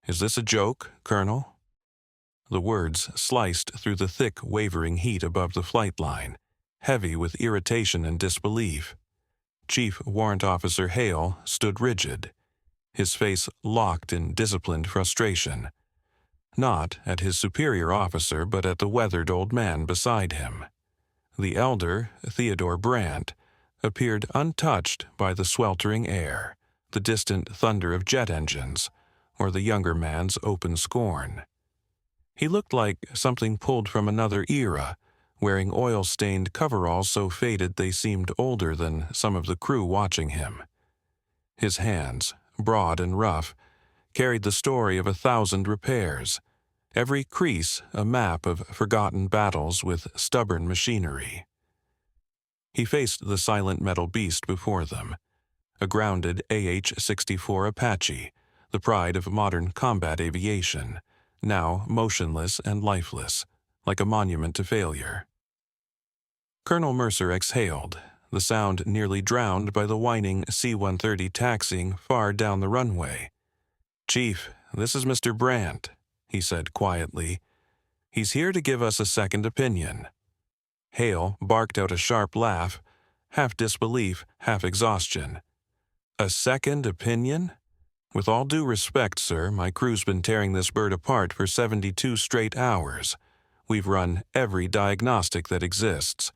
"Is this a joke, Colonel?" The words sliced through the thick, wavering heat above the flight line, heavy with irritation and disbelief. Chief Warrant Officer Hale stood rigid, his face locked in disciplined frustration, not at his superior officer but at the weathered old man beside him. The elder, Theodore Brandt, appeared untouched by the sweltering air, the distant thunder of jet engines, or the younger man's open scorn. He looked like something pulled from another era, wearing oil-stained coveralls so faded they seemed older than some of the crew watching him. His hands, broad and rough, carried the story of 1,000 repairs, every crease a map of forgotten battles with stubborn machinery. He faced the silent metal beast before them, a grounded AH-64 Apache, the pride of modern combat aviation, now motionless and lifeless, like a monument to failure. Colonel Mercer exhaled, the sound nearly drowned by the whining C-130 taxiing far down the runway. "Chief, this is Mr. Brandt," he said quietly. "He's here to give us a second opinion." Hale barked out a sharp laugh, half disbelief, half exhaustion. "A second opinion? With all due respect, sir, my crew's been tearing this bird apart for 72 straight hours. We've run every diagnostic that exists.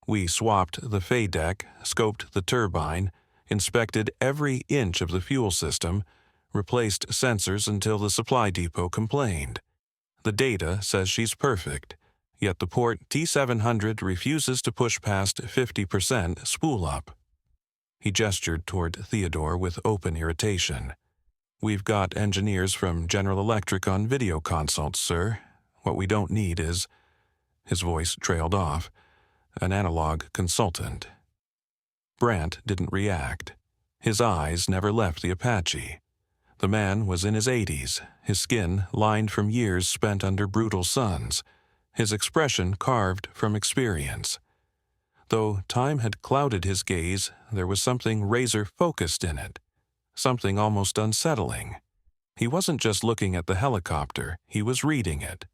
We swapped the FADEC, scoped the turbine, inspected every inch of the fuel system, replaced sensors until the supply depot complained. The data says she's perfect, yet the port T700 refuses to push past 50% spool up." He gestured toward Theodore with open irritation. "We've got engineers from General Electric on video consults, sir. What we don't need is—" his voice trailed off, "an analog consultant." Brandt didn't react. His eyes never left the Apache. The man was in his 80s, his skin lined from years spent under brutal suns, his expression carved from experience. Though time had clouded his gaze, there was something razor-focused in it, something almost unsettling. He wasn't just looking at the helicopter, he was reading it,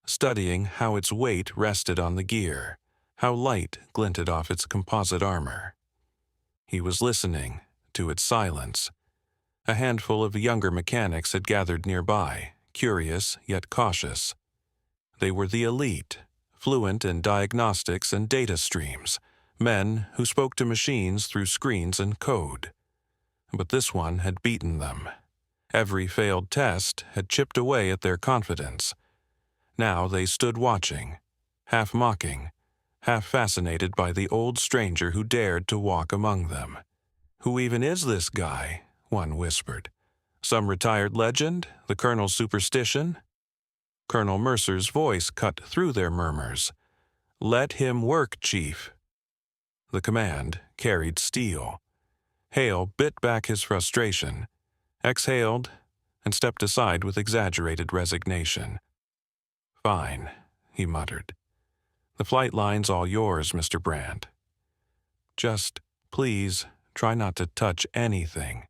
studying how its weight rested on the gear, how light glinted off its composite armor. He was listening to its silence. A handful of younger mechanics had gathered nearby, curious yet cautious. They were the elite, fluent in diagnostics and data streams, men who spoke to machines through screens and code. But this one had beaten them. Every failed test had chipped away at their confidence. Now they stood watching, half mocking, half fascinated by the old stranger who dared to walk among them. "Who even is this guy?" one whispered. "Some retired legend? The Colonel's superstition?" Colonel Mercer's voice cut through their murmurs. "Let him work, Chief." The command carried steel. Hale bit back his frustration, exhaled, and stepped aside with exaggerated resignation. "Fine," he muttered. "The flight line's all yours, Mr. Brandt. Just, please, try not to touch anything."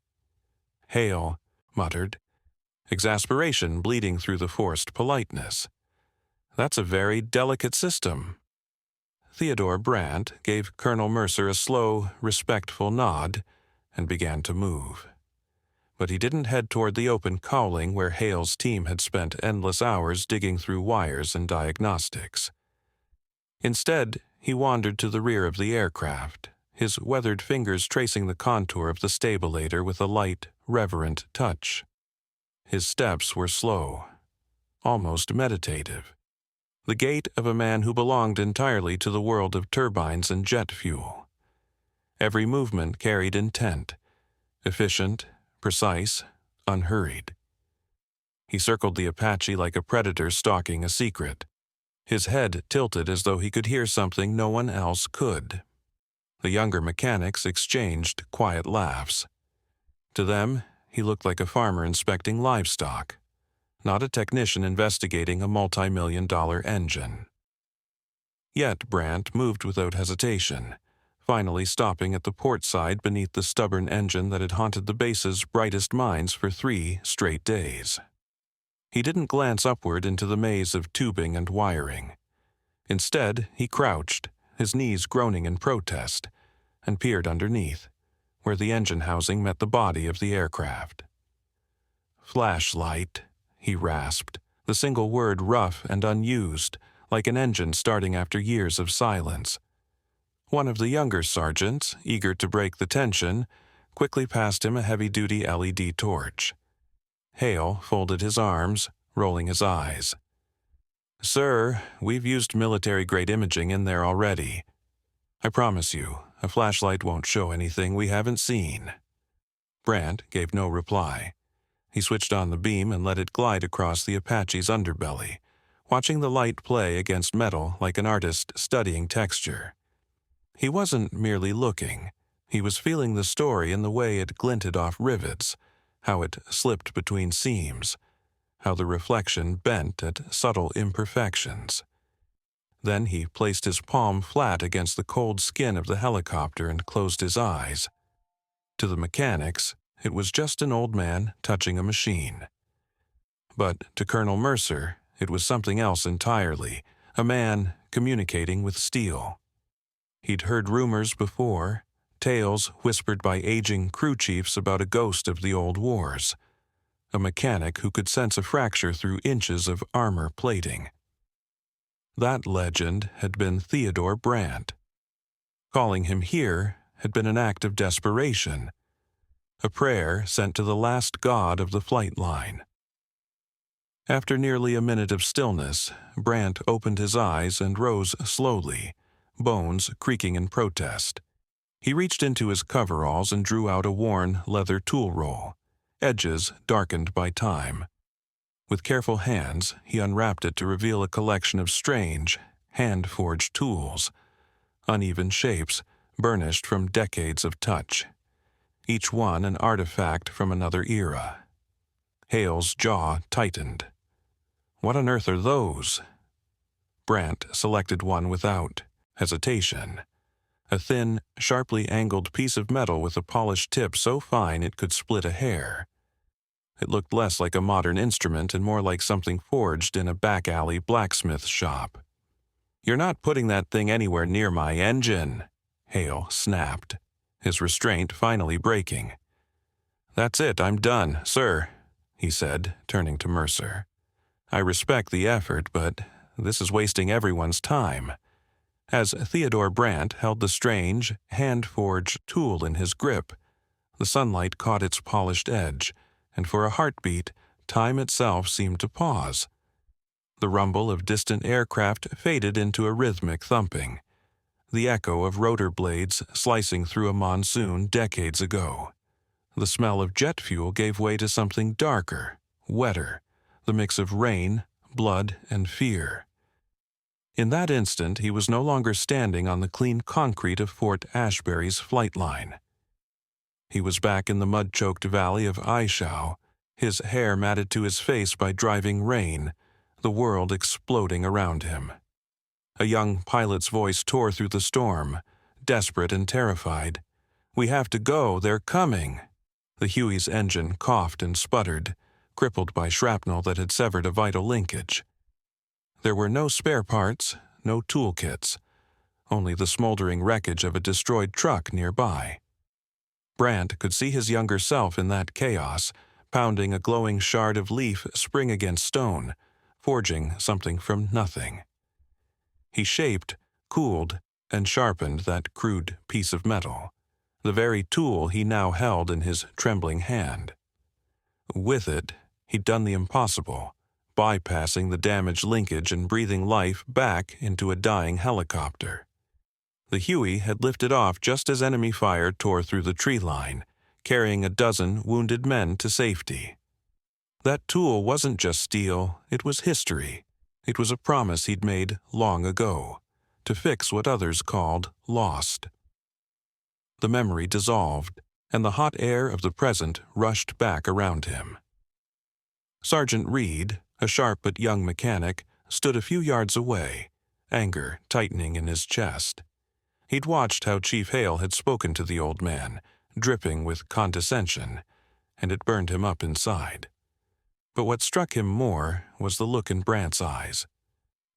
Hale muttered, exasperation bleeding through the forced politeness. "That's a very delicate system." Theodore Brandt gave Colonel Mercer a slow, respectful nod and began to move. But he didn't head toward the open cowling where Hale's team had spent endless hours digging through wires and diagnostics. Instead, he wandered to the rear of the aircraft, his weathered fingers tracing the contour of the stabilator with a light, reverent touch. His steps were slow, almost meditative, the gait of a man who belonged entirely to the world of turbines and jet fuel. Every movement carried intent, efficient, precise, unhurried. He circled the Apache like a predator stalking a secret, his head tilted as though he could hear something no one else could. The younger mechanics exchanged quiet laughs. To them, he looked like a farmer inspecting livestock, not a technician investigating a multi-million-dollar engine. Yet Brandt moved without hesitation, finally stopping at the port side beneath the stubborn engine that had haunted the base's brightest minds for 3 straight days. He didn't glance upward into the maze of tubing and wiring. Instead, he crouched, his knees groaning in protest, and peered underneath, where the engine housing met the body of the aircraft. "Flashlight," he rasped, the single word rough and unused, like an engine starting after years of silence. One of the younger sergeants, eager to break the tension, quickly passed him a heavy-duty LED torch. Hale folded his arms, rolling his eyes. "Sir, we've used military-grade imaging in there already. I promise you, a flashlight won't show anything we haven't seen." Brandt gave no reply. He switched on the beam and let it glide across the Apache's underbelly, watching the light play against metal like an artist studying texture. He wasn't merely looking. He was feeling the story in the way it glinted off rivets, how it slipped between seams, how the reflection bent at subtle imperfections. Then he placed his palm flat against the cold skin of the helicopter and closed his eyes. To the mechanics, it was just an old man touching a machine. But to Colonel Mercer, it was something else entirely, a man communicating with steel. He'd heard rumors before, tales whispered by aging crew chiefs about a ghost of the old wars, a mechanic who could sense a fracture through inches of armor plating. That legend had been Theodore Brandt. Calling him here had been an act of desperation, a prayer sent to the last god of the flight line. After nearly a minute of stillness, Brandt opened his eyes and rose slowly, bones creaking in protest. He reached into his coveralls and drew out a worn leather tool roll, edges darkened by time. With careful hands, he unwrapped it to reveal a collection of strange, hand-forged tools, uneven shapes, burnished from decades of touch, each one an artifact from another era. Hale's jaw tightened. What on earth are those? Brandt selected one without hesitation. A thin, sharply angled piece of metal with a polished tip so fine it could split a hair. It looked less like a modern instrument and more like something forged in a back-alley blacksmith shop. "You're not putting that thing anywhere near my engine," Hale snapped, his restraint finally breaking. "That's it, I'm done, sir," he said, turning to Mercer. "I respect the effort, but this is wasting everyone's time." As Theodore Brandt held the strange, hand-forged tool in his grip, the sunlight caught its polished edge, and for a heartbeat, time itself seemed to pause. The rumble of distant aircraft faded into a rhythmic thumping, the echo of rotor blades slicing through a monsoon decades ago. The smell of jet fuel gave way to something darker, wetter, the mix of rain, blood, and fear. In that instant, he was no longer standing on the clean concrete of Fort Ashbury's flight line. He was back in the mud-choked valley of Aishau, his hair matted to his face by driving rain, the world exploding around him. A young pilot's voice tore through the storm, desperate and terrified. "We have to go, they're coming." The Huey's engine coughed and sputtered, crippled by shrapnel that had severed a vital linkage. There were no spare parts, no toolkits, only the smoldering wreckage of a destroyed truck nearby. Brandt could see his younger self in that chaos, pounding a glowing shard of leaf spring against stone, forging something from nothing. He shaped, cooled, and sharpened that crude piece of metal, the very tool he now held in his trembling hand. With it, he'd done the impossible, bypassing the damaged linkage and breathing life back into a dying helicopter. The Huey had lifted off just as enemy fire tore through the tree line, carrying a dozen wounded men to safety. That tool wasn't just steel, it was history. It was a promise he'd made long ago, to fix what others called lost. The memory dissolved, and the hot air of the present rushed back around him. Sergeant Reed, a sharp but young mechanic, stood a few yards away, anger tightening in his chest. He'd watched how Chief Hale had spoken to the old man, dripping with condescension, and it burned him up inside. But what struck him more was the look in Brant's eyes,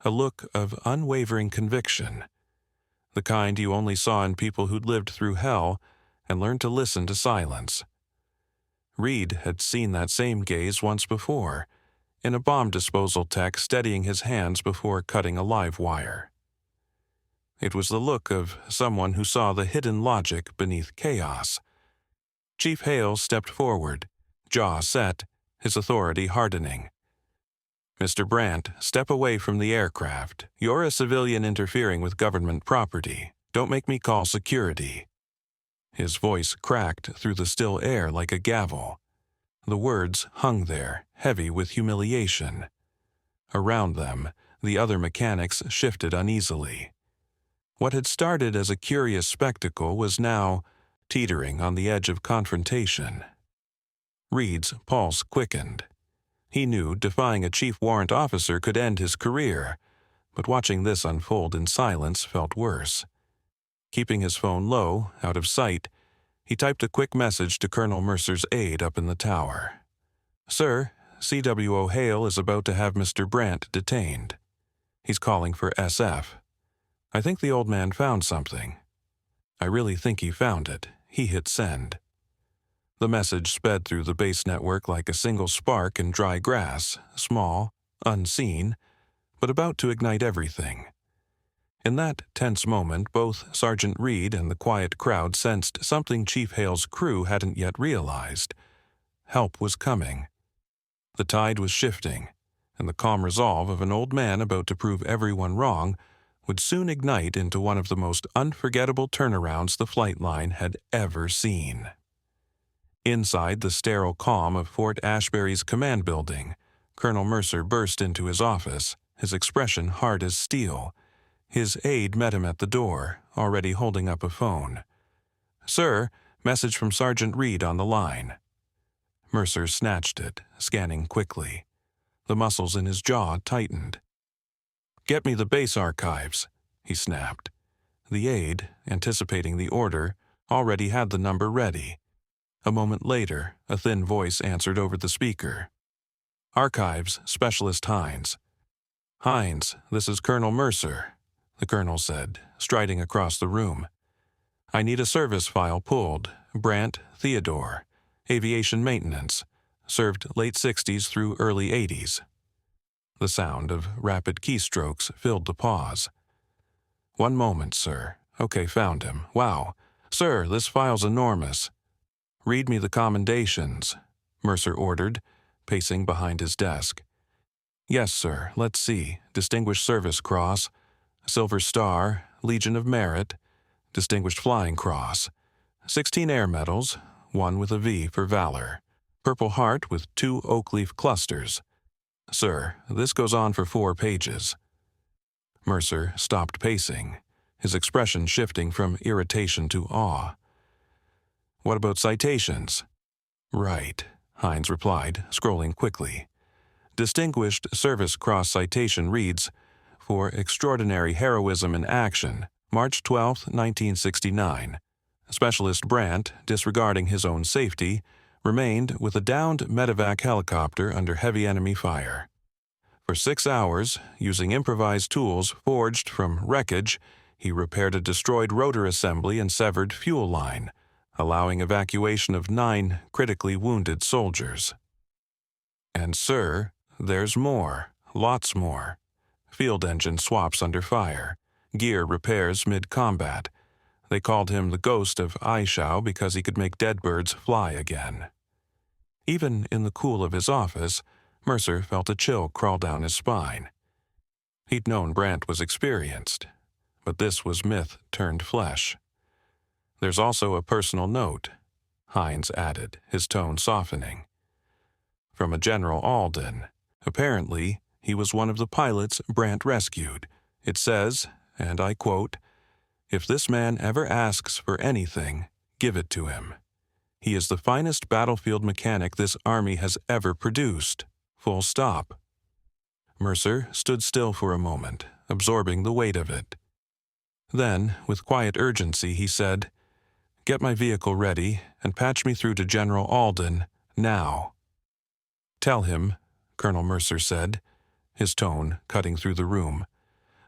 a look of unwavering conviction, the kind you only saw in people who'd lived through hell and learned to listen to silence. Reed had seen that same gaze once before, in a bomb disposal tech steadying his hands before cutting a live wire. It was the look of someone who saw the hidden logic beneath chaos. Chief Hale stepped forward, jaw set, his authority hardening. "Mr. Brant, step away from the aircraft. You're a civilian interfering with government property. Don't make me call security." His voice cracked through the still air like a gavel. The words hung there, heavy with humiliation. Around them, the other mechanics shifted uneasily. What had started as a curious spectacle was now teetering on the edge of confrontation. Reed's pulse quickened. He knew defying a chief warrant officer could end his career, but watching this unfold in silence felt worse. Keeping his phone low, out of sight, he typed a quick message to Colonel Mercer's aide up in the tower. "Sir, CWO Hale is about to have Mr. Brant detained. He's calling for SF. I think the old man found something. I really think he found it." He hit send. The message sped through the base network like a single spark in dry grass, small, unseen, but about to ignite everything. In that tense moment, both Sergeant Reed and the quiet crowd sensed something Chief Hale's crew hadn't yet realized. Help was coming. The tide was shifting, and the calm resolve of an old man about to prove everyone wrong would soon ignite into one of the most unforgettable turnarounds the flight line had ever seen. Inside the sterile calm of Fort Ashbury's command building, Colonel Mercer burst into his office, his expression hard as steel. His aide met him at the door, already holding up a phone. "Sir, message from Sergeant Reed on the line." Mercer snatched it, scanning quickly. The muscles in his jaw tightened. "Get me the base archives," he snapped. The aide, anticipating the order, already had the number ready. A moment later, a thin voice answered over the speaker. "Archives, Specialist Hines." "Hines, this is Colonel Mercer," the colonel said, striding across the room. "I need a service file pulled. Brant, Theodore. Aviation maintenance. Served late 60s through early 80s. The sound of rapid keystrokes filled the pause. "One moment, sir. Okay, found him. Wow. Sir, this file's enormous." "Read me the commendations," Mercer ordered, pacing behind his desk. "Yes, sir. Let's see. Distinguished Service Cross, Silver Star, Legion of Merit, Distinguished Flying Cross, 16 Air Medals, 1 with a V for Valor, Purple Heart with 2 oak leaf clusters. Sir, this goes on for 4 pages." Mercer stopped pacing, his expression shifting from irritation to awe. "What about citations?" "Right," Hines replied, scrolling quickly. Distinguished Service Cross citation reads, "For extraordinary heroism in action, March 12, 1969. Specialist Brant, disregarding his own safety, remained with a downed medevac helicopter under heavy enemy fire. For 6 hours, using improvised tools forged from wreckage, he repaired a destroyed rotor assembly and severed fuel line, allowing evacuation of 9 critically wounded soldiers. And sir, there's more, lots more. Field engine swaps under fire, gear repairs mid-combat. They called him the ghost of Aishow because he could make dead birds fly again." Even in the cool of his office, Mercer felt a chill crawl down his spine. He'd known Brant was experienced, but this was myth turned flesh. "There's also a personal note," Hines added, his tone softening. "From a General Alden. Apparently, he was one of the pilots Brant rescued. It says, and I quote, 'If this man ever asks for anything, give it to him. He is the finest battlefield mechanic this Army has ever produced. Full stop.'" Mercer stood still for a moment, absorbing the weight of it. Then, with quiet urgency, he said, "Get my vehicle ready and patch me through to General Alden, now. Tell him Colonel Mercer said, his tone cutting through the room,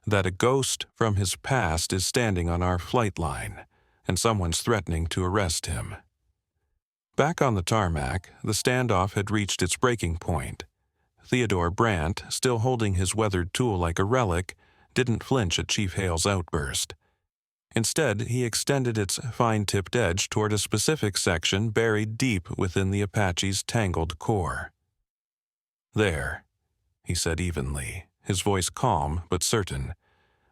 "that a ghost from his past is standing on our flight line, and someone's threatening to arrest him." Back on the tarmac, the standoff had reached its breaking point. Theodore Brandt, still holding his weathered tool like a relic, didn't flinch at Chief Hale's outburst. Instead, he extended its fine-tipped edge toward a specific section buried deep within the Apache's tangled core. "There," he said evenly, his voice calm but certain.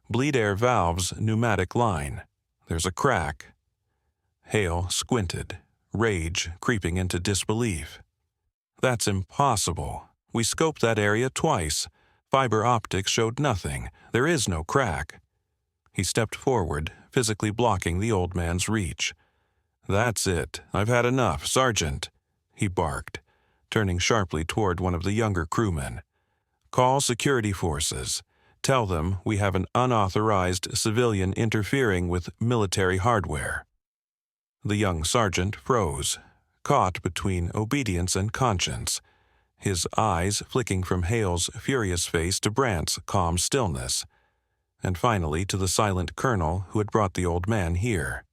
"Bleed air valve's pneumatic line. There's a crack." Hale squinted, rage creeping into disbelief. "That's impossible. We scoped that area twice. Fiber optics showed nothing. There is no crack." He stepped forward, physically blocking the old man's reach. "That's it. I've had enough, Sergeant," he barked, turning sharply toward one of the younger crewmen. "Call security forces. Tell them we have an unauthorized civilian interfering with military hardware." The young sergeant froze, caught between obedience and conscience, his eyes flicking from Hale's furious face to Brandt's calm stillness, and finally to the silent colonel who had brought the old man here.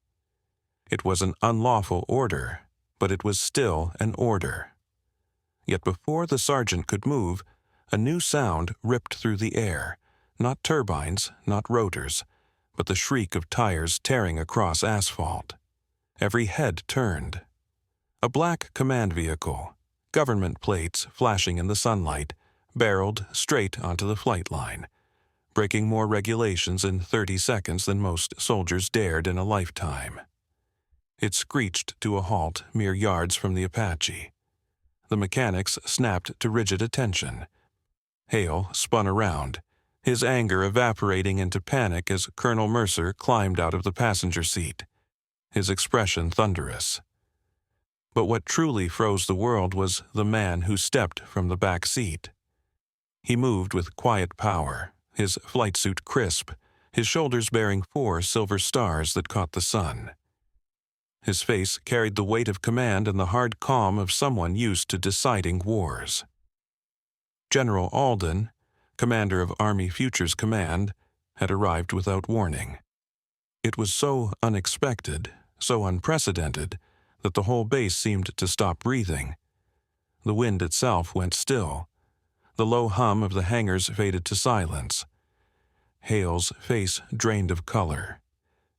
It was an unlawful order, but it was still an order. Yet before the sergeant could move, a new sound ripped through the air, not turbines, not rotors, but the shriek of tires tearing across asphalt. Every head turned. A black command vehicle, government plates flashing in the sunlight, barreled straight onto the flight line, breaking more regulations in 30 seconds than most soldiers dared in a lifetime. It screeched to a halt mere yards from the Apache. The mechanics snapped to rigid attention. Hale spun around, his anger evaporating into panic as Colonel Mercer climbed out of the passenger seat, his expression thunderous. But what truly froze the world was the man who stepped from the back seat. He moved with quiet power, his flight suit crisp, his shoulders bearing 4 silver stars that caught the sun. His face carried the weight of command and the hard calm of someone used to deciding wars. General Alden, commander of Army Futures Command, had arrived without warning. It was so unexpected, so unprecedented, that the whole base seemed to stop breathing. The wind itself went still. The low hum of the hangars faded to silence. Hale's face drained of color.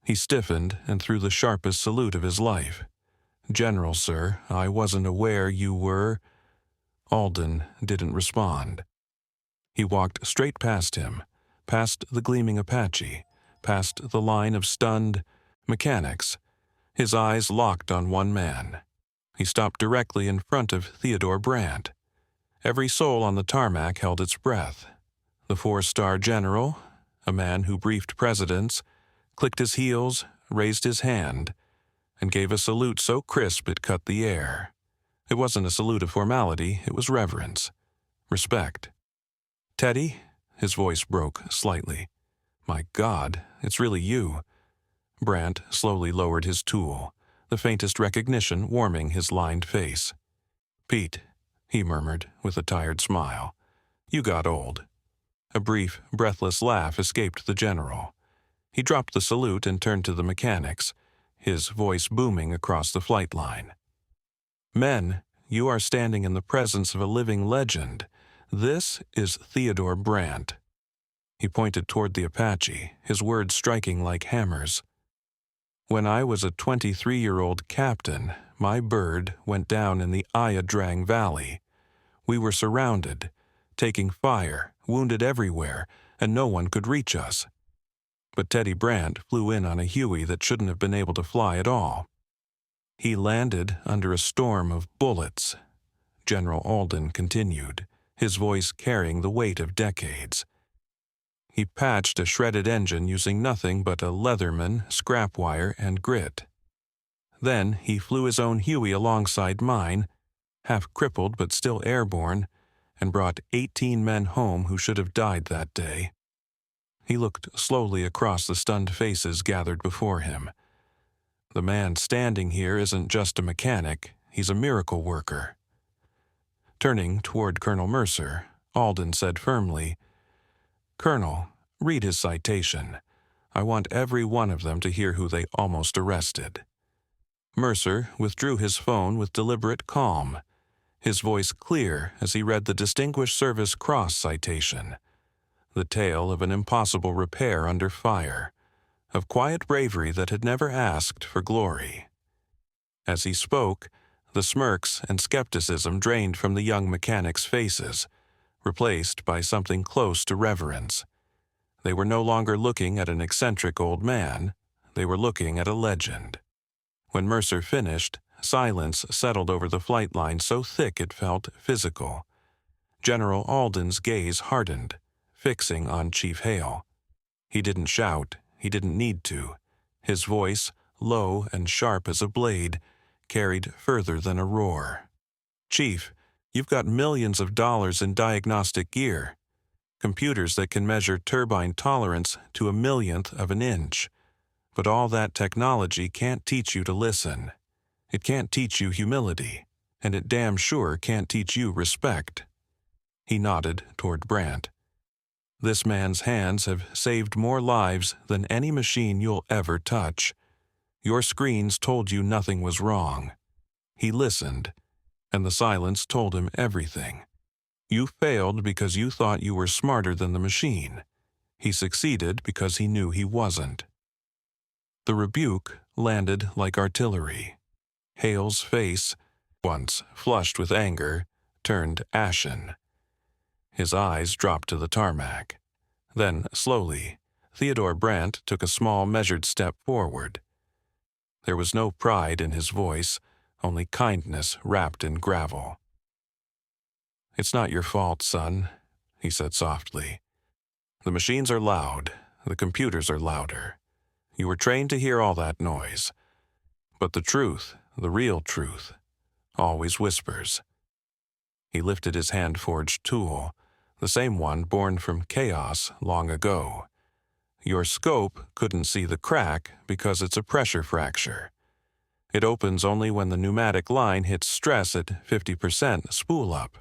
He stiffened and threw the sharpest salute of his life. "General, sir, I wasn't aware you were—" Alden didn't respond. He walked straight past him, past the gleaming Apache, past the line of stunned mechanics, his eyes locked on one man. He stopped directly in front of Theodore Brandt. Every soul on the tarmac held its breath. The 4-star general, a man who briefed presidents, clicked his heels, raised his hand, and gave a salute so crisp it cut the air. It wasn't a salute of formality, it was reverence, respect. "Teddy?" His voice broke slightly. "My God, it's really you." Brandt slowly lowered his tool, the faintest recognition warming his lined face. "Pete," he murmured with a tired smile, "you got old." A brief, breathless laugh escaped the general. He dropped the salute and turned to the mechanics, his voice booming across the flight line. "Men, you are standing in the presence of a living legend. This is Theodore Brandt." He pointed toward the Apache, his words striking like hammers. "When I was a 23-year-old captain, my bird went down in the Ayadrang Valley. We were surrounded, taking fire, wounded everywhere, and no one could reach us. But Teddy Brandt flew in on a Huey that shouldn't have been able to fly at all. He landed under a storm of bullets," General Alden continued, his voice carrying the weight of decades. "He patched a shredded engine using nothing but a Leatherman, scrap wire, and grit. Then he flew his own Huey alongside mine, half crippled but still airborne, and brought 18 men home who should have died that day." He looked slowly across the stunned faces gathered before him. "The man standing here isn't just a mechanic, he's a miracle worker." Turning toward Colonel Mercer, Alden said firmly, "Colonel, read his citation. I want every one of them to hear who they almost arrested." Mercer withdrew his phone with deliberate calm, his voice clear as he read the Distinguished Service Cross citation, the tale of an impossible repair under fire, of quiet bravery that had never asked for glory. As he spoke, the smirks and skepticism drained from the young mechanics' faces, replaced by something close to reverence. They were no longer looking at an eccentric old man, they were looking at a legend. When Mercer finished, silence settled over the flight line so thick it felt physical. General Alden's gaze hardened, fixing on Chief Hale. He didn't shout, he didn't need to. His voice, low and sharp as a blade, carried further than a roar. "Chief, you've got millions of dollars in diagnostic gear, computers that can measure turbine tolerance to a millionth of an inch. But all that technology can't teach you to listen. It can't teach you humility, and it damn sure can't teach you respect." He nodded toward Brandt. "This man's hands have saved more lives than any machine you'll ever touch. Your screens told you nothing was wrong. He listened, and the silence told him everything. You failed because you thought you were smarter than the machine. He succeeded because he knew he wasn't." The rebuke landed like artillery. Hale's face, once flushed with anger, turned ashen. His eyes dropped to the tarmac. Then, slowly, Theodore Brandt took a small, measured step forward. There was no pride in his voice, only kindness wrapped in gravel. "It's not your fault, son," he said softly. "The machines are loud, the computers are louder. You were trained to hear all that noise. But the truth, the real truth, always whispers." He lifted his hand-forged tool, the same one born from chaos long ago. "Your scope couldn't see the crack because it's a pressure fracture. It opens only when the pneumatic line hits stress at 50% spool up.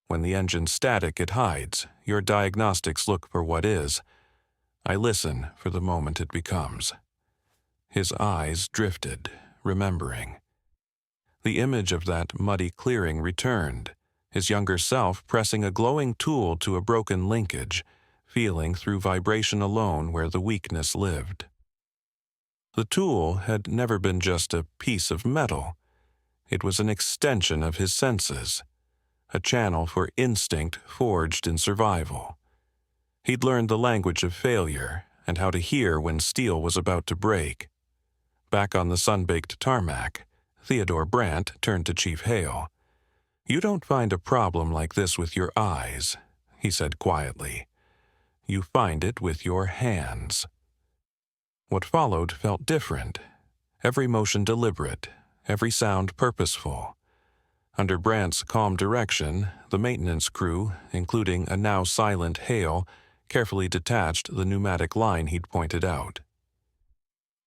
When the engine's static, it hides. Your diagnostics look for what is. I listen for the moment it becomes." His eyes drifted, remembering. The image of that muddy clearing returned, his younger self pressing a glowing tool to a broken linkage, feeling through vibration alone where the weakness lived. The tool had never been just a piece of metal. It was an extension of his senses, a channel for instinct forged in survival. He'd learned the language of failure and how to hear when steel was about to break. Back on the sun-baked tarmac, Theodore Brandt turned to Chief Hale. "You don't find a problem like this with your eyes," he said quietly. "You find it with your hands." What followed felt different, every motion deliberate, every sound purposeful. Under Brandt's calm direction, the maintenance crew, including a now silent Hale, carefully detached the pneumatic line he'd pointed out.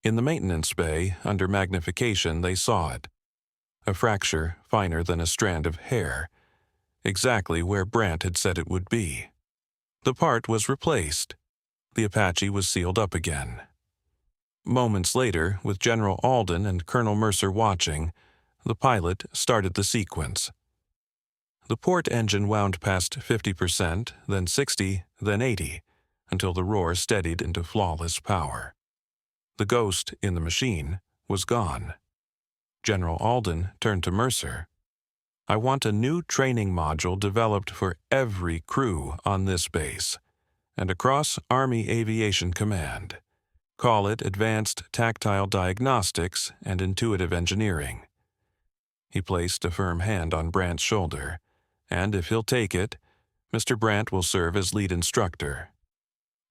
In the maintenance bay, under magnification, they saw it. A fracture finer than a strand of hair, exactly where Brandt had said it would be. The part was replaced. The Apache was sealed up again. Moments later, with General Alden and Colonel Mercer watching, the pilot started the sequence. The port engine wound past 50%, then 60, then 80, until the roar steadied into flawless power. The ghost in the machine was gone. General Alden turned to Mercer. "I want a new training module developed for every crew on this base and across Army Aviation Command. Call it Advanced Tactile Diagnostics and Intuitive Engineering." He placed a firm hand on Brandt's shoulder, and if he'll take it, Mr. Brandt will serve as lead instructor.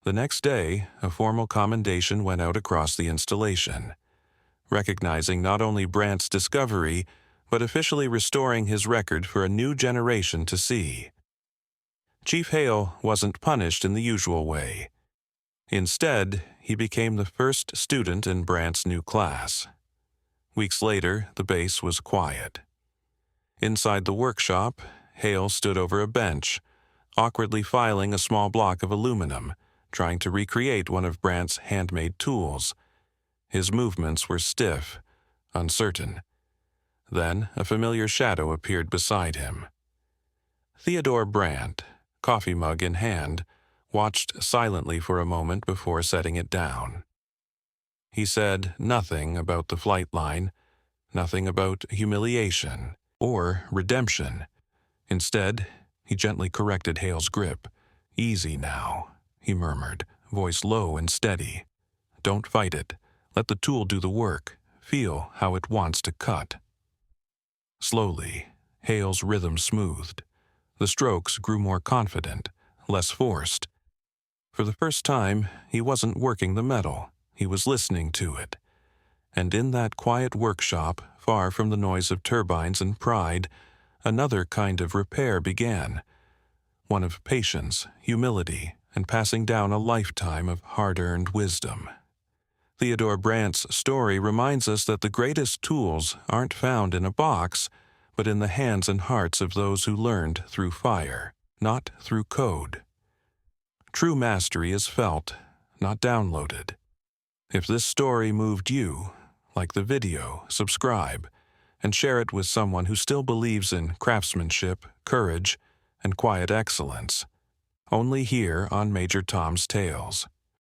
The next day, a formal commendation went out across the installation, recognizing not only Brandt's discovery, but officially restoring his record for a new generation to see. Chief Hale wasn't punished in the usual way. Instead, he became the first student in Brandt's new class. Weeks later, the base was quiet. Inside the workshop, Hale stood over a bench, awkwardly filing a small block of aluminum, trying to recreate one of Brandt's handmade tools. His movements were stiff, uncertain. Then a familiar shadow appeared beside him. Theodore Brandt, coffee mug in hand, watched silently for a moment before setting it down. He said nothing about the flight line, nothing about humiliation or redemption. Instead, he gently corrected Hale's grip. "Easy now," he murmured, voice low and steady. "Don't fight it. Let the tool do the work. Feel how it wants to cut." Slowly, Hale's rhythm smoothed. The strokes grew more confident, less forced. For the first time, he wasn't working the metal. He was listening to it. And in that quiet workshop, far from the noise of turbines and pride, another kind of repair began. One of patience, humility, and passing down a lifetime of hard-earned wisdom. Theodore Brandt's story reminds us that the greatest tools aren't found in a box, but in the hands and hearts of those who learned through fire, not through code. True mastery is felt, not downloaded. If this story moved you, like the video, subscribe, and share it with someone who still believes in craftsmanship, courage, and quiet excellence. Only here on Major Tom's Tales.